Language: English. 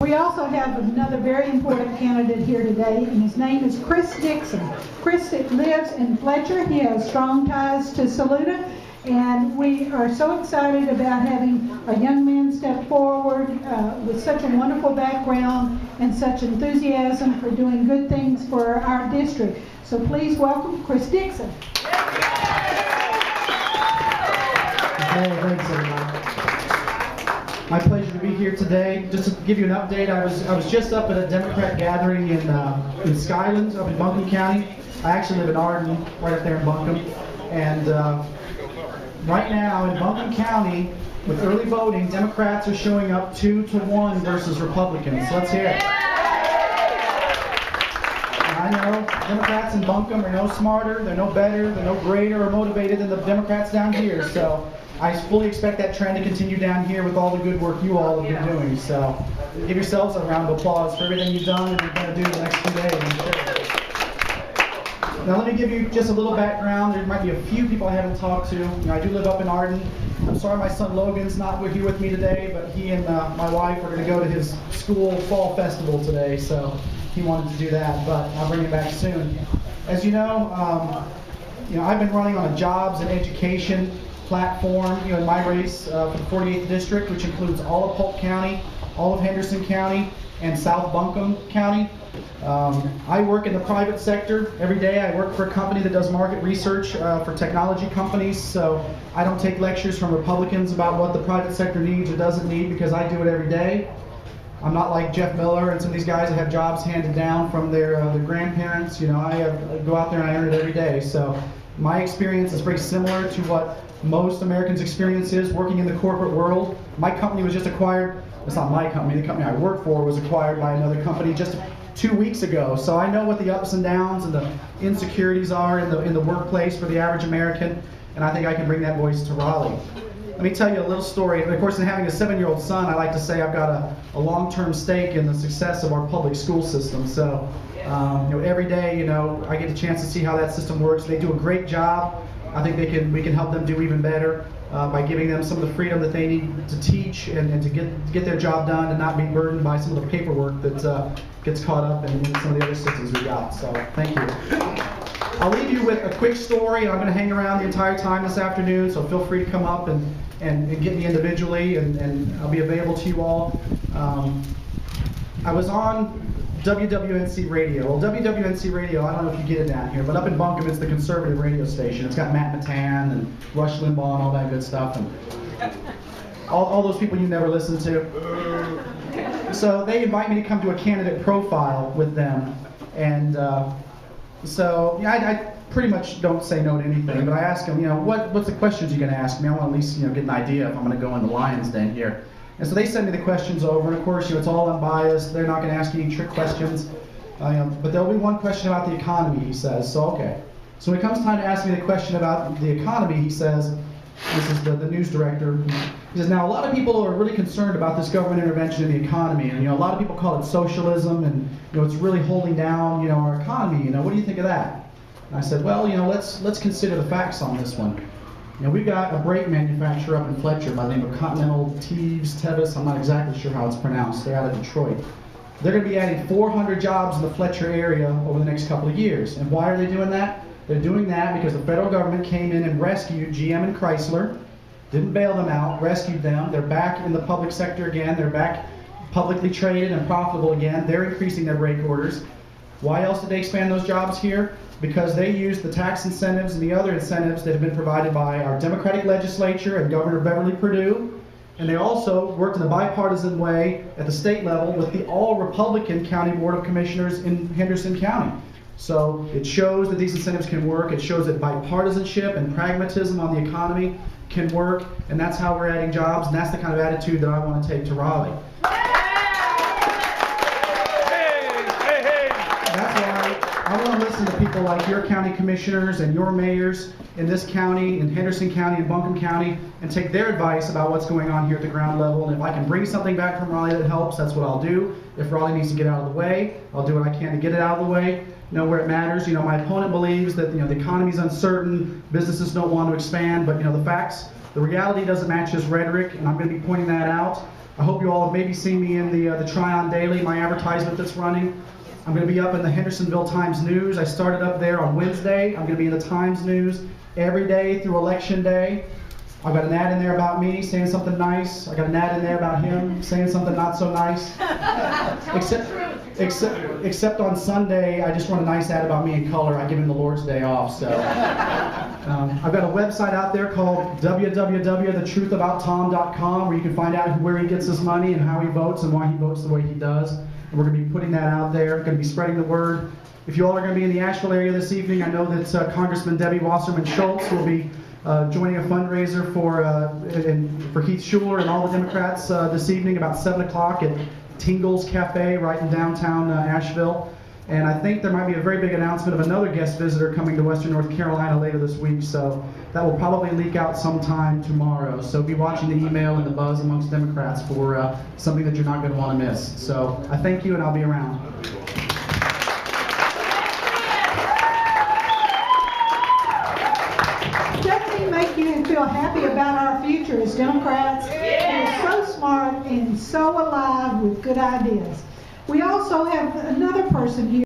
We also have another very important candidate here today, and his name is Chris Dixon. Chris lives in Fletcher. He has strong ties to Saluda, and we are so excited about having a young man step forward with such a wonderful background and such enthusiasm for doing good things for our district. So please welcome Chris Dixon. Hey, thanks everybody. My pleasure to be here today. Just to give you an update, I was just up at a Democrat gathering in Skylands, up in Buncombe County. I actually live in Arden, right up there in Buncombe. And right now in Buncombe County, with early voting, Democrats are showing up 2-1 versus Republicans. So let's hear it. And I know Democrats in Buncombe are no smarter, they're no better, they're no greater or motivated than the Democrats down here. So I fully expect that trend to continue down here with all the good work you all have been doing. So give yourselves a round of applause for everything you've done and you're going to do the next few days. Now let me give you just a little background. There might be a few people I haven't talked to. I do live up in Arden. I'm sorry my son Logan's not here with me today, but he and my wife are going to go to his school fall festival today, so he wanted to do that, but I'll bring him back soon. As you know, I've been running on a jobs and education platform, in my race for the 48th district, which includes all of Polk County, all of Henderson County, and South Buncombe County. I work in the private sector every day. I work for a company that does market research for technology companies, so I don't take lectures from Republicans about what the private sector needs or doesn't need because I do it every day. I'm not like Jeff Miller and some of these guys that have jobs handed down from their grandparents. I go out there and I earn it every day. So my experience is very similar to what most Americans' experience is working in the corporate world. My company was just acquired. It's not my company. The company I work for was acquired by another company just 2 weeks ago. So I know what the ups and downs and the insecurities are in the workplace for the average American, and I think I can bring that voice to Raleigh. Let me tell you a little story. Of course, in having a 7-year-old son, I like to say I've got a long-term stake in the success of our public school system. So, every day, I get a chance to see how that system works. They do a great job. I think we can help them do even better by giving them some of the freedom that they need to teach and to get their job done and not be burdened by some of the paperwork that gets caught up in some of the other systems we got. So, thank you. I'll leave you with a quick story. I'm going to hang around the entire time this afternoon, so feel free to come up and get me individually, and I'll be available to you all. I was on WWNC Radio. Well, WWNC Radio, I don't know if you get it down here, but up in Buncombe, it's the conservative radio station. It's got Matt Matan and Rush Limbaugh and all that good stuff, and all those people you never listen to. So they invite me to come to a candidate profile with them, and I pretty much don't say no to anything, but I ask them, what's the questions you're going to ask me? I want to at least, get an idea if I'm going to go in the lion's den here. And so they send me the questions over, and of course, it's all unbiased. They're not going to ask you any trick questions, but there'll be one question about the economy, he says. So, okay. So when it comes time to ask me the question about the economy, he says, this is the news director, he says, now a lot of people are really concerned about this government intervention in the economy, and a lot of people call it socialism, and it's really holding down our economy. What do you think of that? And I said, well, let's consider the facts on this one. We've got a brake manufacturer up in Fletcher by the name of Continental Tevis. I'm not exactly sure how it's pronounced. They're out of Detroit. They're going to be adding 400 jobs in the Fletcher area over the next couple of years. And why are they doing that? They're doing that because the federal government came in and rescued GM and Chrysler, didn't bail them out, rescued them. They're back in the public sector again. They're back publicly traded and profitable again. They're increasing their brake orders. Why else did they expand those jobs here? Because they used the tax incentives and the other incentives that have been provided by our Democratic legislature and Governor Beverly Perdue. And they also worked in a bipartisan way at the state level with the all-Republican County Board of Commissioners in Henderson County. So it shows that these incentives can work. It shows that bipartisanship and pragmatism on the economy can work. And that's how we're adding jobs. And that's the kind of attitude that I want to take to Raleigh. That's why I want to listen to people like your county commissioners and your mayors in this county, in Henderson County and Buncombe County, and take their advice about what's going on here at the ground level. And if I can bring something back from Raleigh that helps, that's what I'll do. If Raleigh needs to get out of the way, I'll do what I can to get it out of the way. Where it matters. My opponent believes that the economy's uncertain, businesses don't want to expand, but the facts, the reality doesn't match his rhetoric, and I'm going to be pointing that out. I hope you all have maybe seen me in the Tryon Daily, my advertisement that's running. I'm going to be up in the Hendersonville Times News. I started up there on Wednesday. I'm going to be in the Times News every day through Election Day. I've got an ad in there about me saying something nice. I got an ad in there about him saying something not so nice. Except on Sunday, I just run a nice ad about me in color. I give him the Lord's Day off. So I've got a website out there called www.thetruthabouttom.com where you can find out where he gets his money and how he votes and why he votes the way he does. And we're going to be putting that out there. Going to be spreading the word. If you all are going to be in the Asheville area this evening, I know that Congressman Debbie Wasserman Schultz will be joining a fundraiser for Keith Schuler and all the Democrats this evening about 7 o'clock at Tingle's Cafe right in downtown Asheville. And I think there might be a very big announcement of another guest visitor coming to Western North Carolina later this week, so that will probably leak out sometime tomorrow. So be watching the email and the buzz amongst Democrats for something that you're not going to want to miss. So I thank you, and I'll be around. Doesn't it make you feel happy about our future as Democrats? We're so smart and so alive with good ideas. We also have another person here.